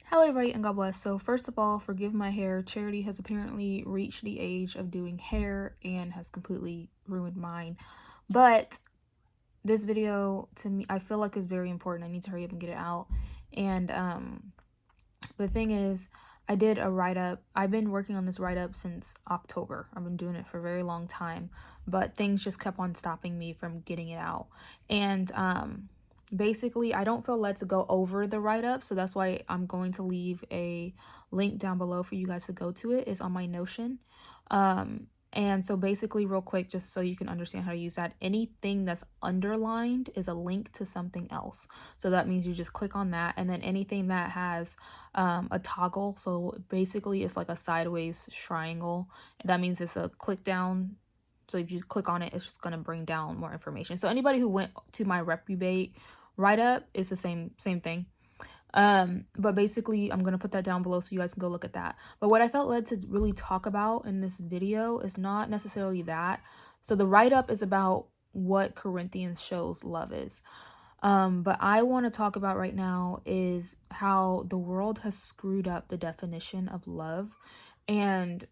Hello everybody and God bless. So first of all, forgive my hair. Charity has apparently reached the age of doing hair and has completely ruined mine. But this video to me, I feel like is very important. I need to hurry up and get it out. And the thing is, I did a write-up. I've been working on this write-up since October. I've been doing it for a very long time, but things just kept on stopping me from getting it out. And basically, I don't feel led to go over the write-up, so that's why I'm going to leave a link down below for you guys to go to it. It's on my Notion. And so basically, real quick, just so you can understand how to use that, anything that's underlined is a link to something else. So that means you just click on that, and then anything that has a toggle, so basically it's like a sideways triangle, that means it's a click down. So if you click on it, it's just going to bring down more information. So anybody who went to my reprobate write-up, it's the same thing. But basically I'm gonna put that down below so you guys can go look at that. But what I felt led to really talk about in this video is not necessarily that. So the write-up is about what Corinthians shows love is. But I want to talk about right now is how the world has screwed up the definition of love. And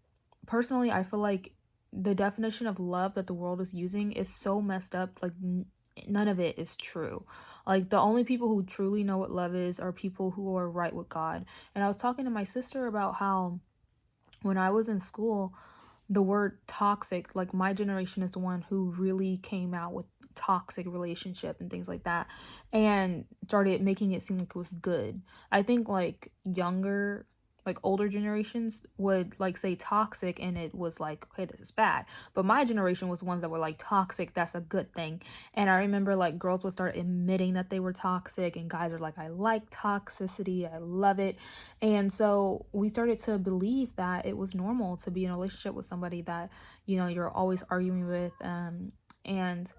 personally, I feel like the definition of love that the world is using is so messed up. Like none of it is true. Like the only people who truly know what love is are people who are right with God. And I was talking to my sister about how when I was in school, the word toxic, like my generation is the one who really came out with toxic relationship and things like that and started making it seem like it was good. I think like older generations would like say toxic and it was like, okay, this is bad. But my generation was ones that were like toxic, that's a good thing. And I remember like girls would start admitting that they were toxic and guys are like, I like toxicity, I love it. And so we started to believe that it was normal to be in a relationship with somebody that, you know, you're always arguing with, and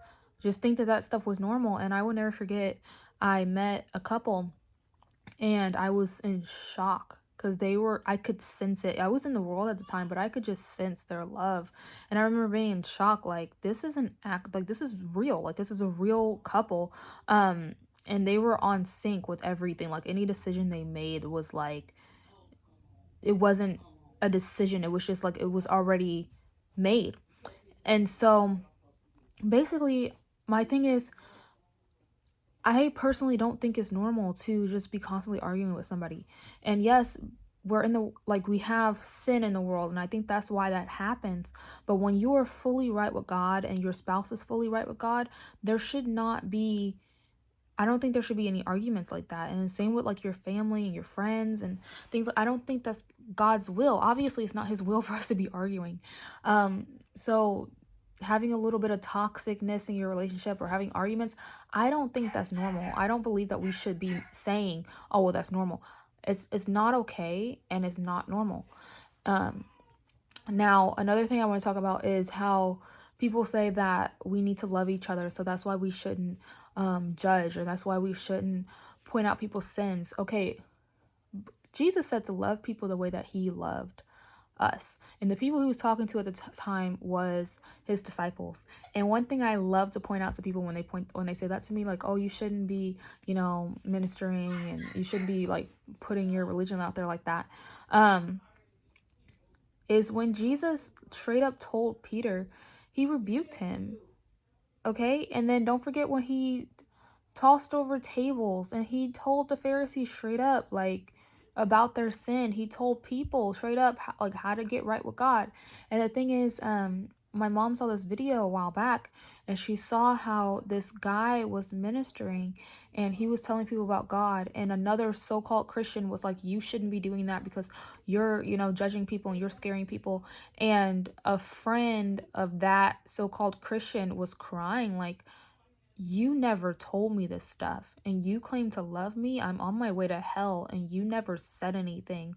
just think that that stuff was normal. And I will never forget, I met a couple and I was in shock because I could sense it. I was in the world at the time, but I could just sense their love. And I remember being in shock, like, this is an act, like, this is real. Like, this is a real couple. And they were on sync with everything. Like, any decision they made was like, it wasn't a decision. It was just like, it was already made. And so basically, my thing is, I personally don't think it's normal to just be constantly arguing with somebody. And yes, we're in the, like, we have sin in the world, and I think that's why that happens. But when you are fully right with God and your spouse is fully right with God, there should not be, I don't think there should be any arguments like that. And the same with like your family and your friends and things. I don't think that's God's will. Obviously, it's not his will for us to be arguing. So having a little bit of toxicness in your relationship or having arguments, I don't think that's normal. I don't believe that we should be saying, oh, well, that's normal. It's not okay and it's not normal. Um, Now, another thing I want to talk about is how people say that we need to love each other. So that's why we shouldn't judge, or that's why we shouldn't point out people's sins. Okay, Jesus said to love people the way that he loved us. And the people he was talking to at the time was his disciples. And one thing I love to point out to people when they say that to me, like, oh, you shouldn't be, you know, ministering and you shouldn't be like putting your religion out there like that. Is when Jesus straight up told Peter, he rebuked him. Okay? And then don't forget when he tossed over tables and he told the Pharisees straight up, like, about their sin. He told people straight up like how to get right with God. And the thing is, my mom saw this video a while back and she saw how this guy was ministering and he was telling people about God, and another so-called Christian was like, you shouldn't be doing that because you're, you know, judging people and you're scaring people. And a friend of that so-called Christian was crying like, you never told me this stuff and you claim to love me. I'm on my way to hell and you never said anything.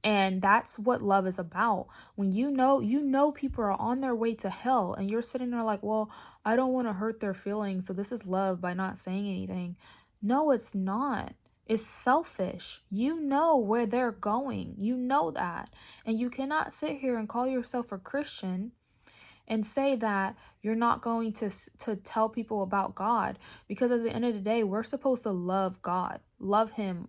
And that's what love is about. When you know people are on their way to hell and you're sitting there like, well, I don't want to hurt their feelings, so this is love by not saying anything. No, it's not. It's selfish. You know where they're going. You know that. And you cannot sit here and call yourself a Christian and say that you're not going to tell people about God, because at the end of the day, we're supposed to love God, love him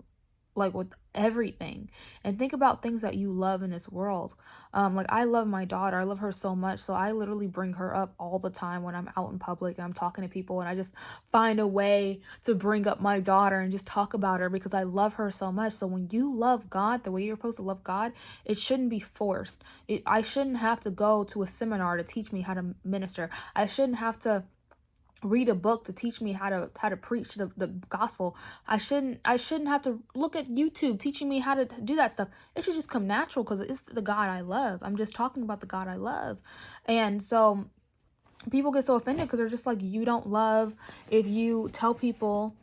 like with everything, and think about things that you love in this world. Like I love my daughter. I love her so much. So I literally bring her up all the time when I'm out in public and I'm talking to people, and I just find a way to bring up my daughter and just talk about her because I love her so much. So when you love God the way you're supposed to love God, it shouldn't be forced. I shouldn't have to go to a seminar to teach me how to minister. I shouldn't have to read a book to teach me how to preach the gospel. I shouldn't have to look at YouTube teaching me how to do that stuff. It should just come natural because it's the God I love. I'm just talking about the God I love. And so people get so offended because they're just like, you don't love if you tell people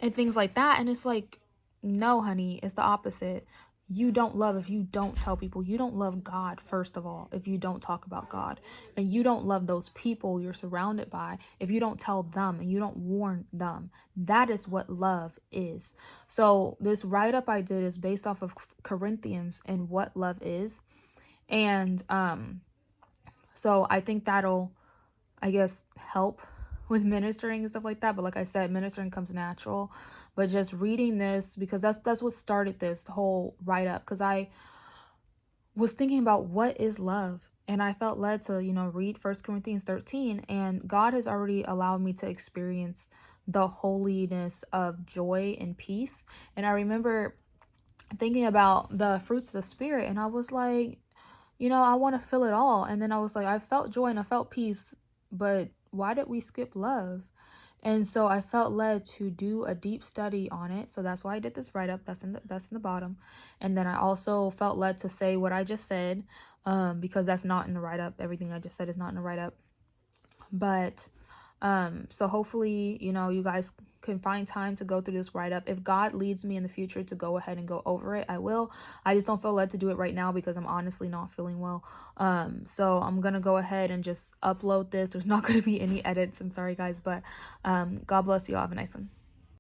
and things like that. And it's like, no, honey, it's the opposite. You don't love if you don't tell people. You don't love God, first of all, if you don't talk about God. And you don't love those people you're surrounded by if you don't tell them and you don't warn them. That is what love is. So this write-up I did is based off of Corinthians and what love is. And so I think that'll, I guess, help with ministering and stuff like that. But like I said, ministering comes natural. But just reading this, because that's what started this whole write-up, because I was thinking about what is love, and I felt led to, read 1 Corinthians 13, and God has already allowed me to experience the holiness of joy and peace. And I remember thinking about the fruits of the spirit, and I was like, I want to feel it all. And then I was like, I felt joy and I felt peace, but why did we skip love? And so I felt led to do a deep study on it. So that's why I did this write-up. That's in the bottom. And then I also felt led to say what I just said, because that's not in the write-up. Everything I just said is not in the write-up. But so hopefully, you guys can find time to go through this write-up. If God leads me in the future to go ahead and go over it, I will. I just don't feel led to do it right now because I'm honestly not feeling well. So I'm gonna go ahead and just upload this. There's not gonna be any edits. I'm sorry, guys, but God bless you all. Have a nice one.